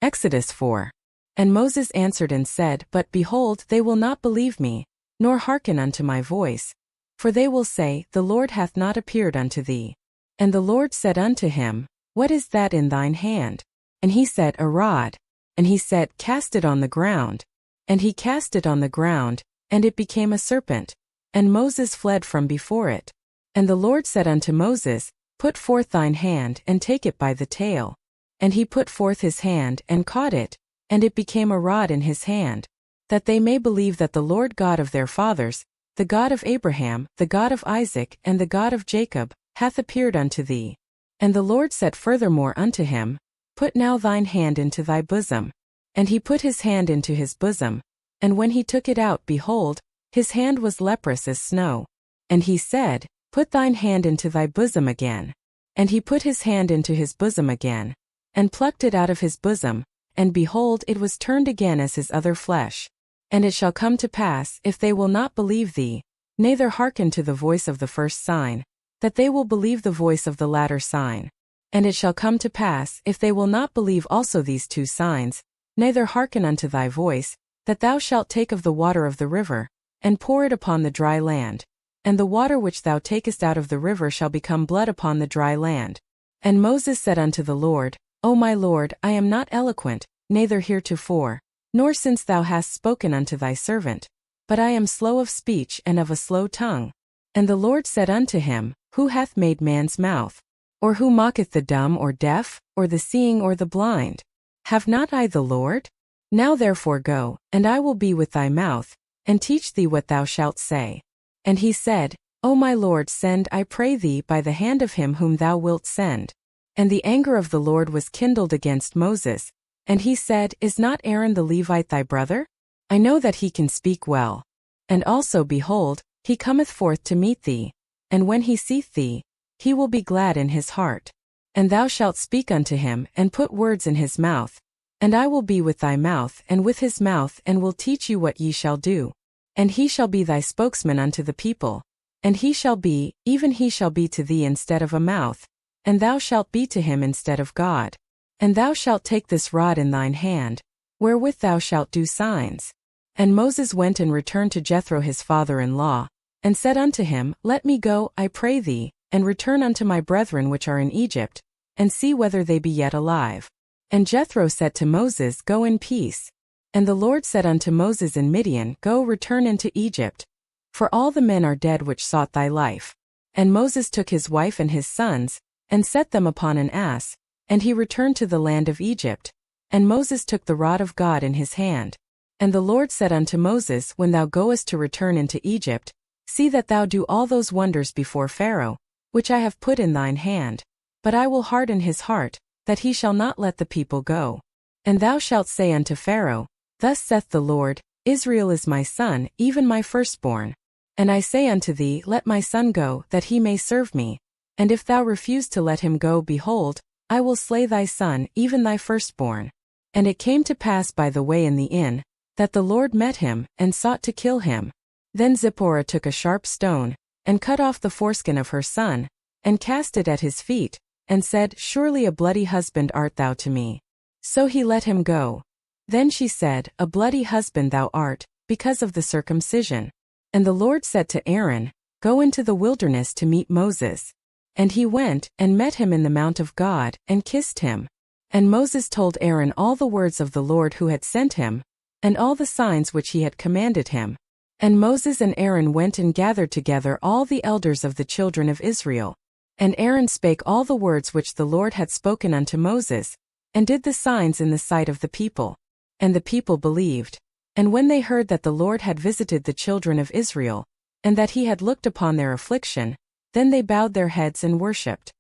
Exodus 4. And Moses answered and said, But behold, they will not believe me, nor hearken unto my voice. For they will say, The Lord hath not appeared unto thee. And the Lord said unto him, What is that in thine hand? And he said, A rod. And he said, Cast it on the ground. And he cast it on the ground, and it became a serpent. And Moses fled from before it. And the Lord said unto Moses, Put forth thine hand, and take it by the tail. And he put forth his hand, and caught it, and it became a rod in his hand, that they may believe that the Lord God of their fathers, the God of Abraham, the God of Isaac, and the God of Jacob, hath appeared unto thee. And the Lord said furthermore unto him, Put now thine hand into thy bosom. And he put his hand into his bosom, and when he took it out, behold, his hand was leprous as snow. And he said, Put thine hand into thy bosom again. And he put his hand into his bosom again, and plucked it out of his bosom, and behold, it was turned again as his other flesh. And it shall come to pass, if they will not believe thee, neither hearken to the voice of the first sign, that they will believe the voice of the latter sign. And it shall come to pass, if they will not believe also these two signs, neither hearken unto thy voice, that thou shalt take of the water of the river, and pour it upon the dry land. And the water which thou takest out of the river shall become blood upon the dry land. And Moses said unto the Lord, O my Lord, I am not eloquent, neither heretofore, nor since thou hast spoken unto thy servant, but I am slow of speech and of a slow tongue. And the Lord said unto him, Who hath made man's mouth? Or who mocketh the dumb or deaf, or the seeing or the blind? Have not I the Lord? Now therefore go, and I will be with thy mouth, and teach thee what thou shalt say. And he said, O my Lord, send, I pray thee, by the hand of him whom thou wilt send. And the anger of the Lord was kindled against Moses, and he said, Is not Aaron the Levite thy brother? I know that he can speak well. And also, behold, he cometh forth to meet thee, and when he seeth thee, he will be glad in his heart. And thou shalt speak unto him, and put words in his mouth. And I will be with thy mouth, and with his mouth, and will teach you what ye shall do. And he shall be thy spokesman unto the people. And he shall be, even he shall be to thee instead of a mouth, and thou shalt be to him instead of God. And thou shalt take this rod in thine hand, wherewith thou shalt do signs. And Moses went and returned to Jethro his father-in-law, and said unto him, Let me go, I pray thee, and return unto my brethren which are in Egypt, and see whether they be yet alive. And Jethro said to Moses, Go in peace. And the Lord said unto Moses in Midian, Go, return into Egypt, for all the men are dead which sought thy life. And Moses took his wife and his sons, and set them upon an ass, and he returned to the land of Egypt. And Moses took the rod of God in his hand. And the Lord said unto Moses, When thou goest to return into Egypt, see that thou do all those wonders before Pharaoh, which I have put in thine hand. But I will harden his heart, that he shall not let the people go. And thou shalt say unto Pharaoh, Thus saith the Lord, Israel is my son, even my firstborn. And I say unto thee, Let my son go, that he may serve me. And if thou refuse to let him go, behold, I will slay thy son, even thy firstborn. And it came to pass by the way in the inn, that the Lord met him, and sought to kill him. Then Zipporah took a sharp stone, and cut off the foreskin of her son, and cast it at his feet, and said, Surely a bloody husband art thou to me. So he let him go. Then she said, A bloody husband thou art, because of the circumcision. And the Lord said to Aaron, Go into the wilderness to meet Moses. And he went, and met him in the mount of God, and kissed him. And Moses told Aaron all the words of the Lord who had sent him, and all the signs which he had commanded him. And Moses and Aaron went and gathered together all the elders of the children of Israel. And Aaron spake all the words which the Lord had spoken unto Moses, and did the signs in the sight of the people. And the people believed. And when they heard that the Lord had visited the children of Israel, and that he had looked upon their affliction, then they bowed their heads and worshipped.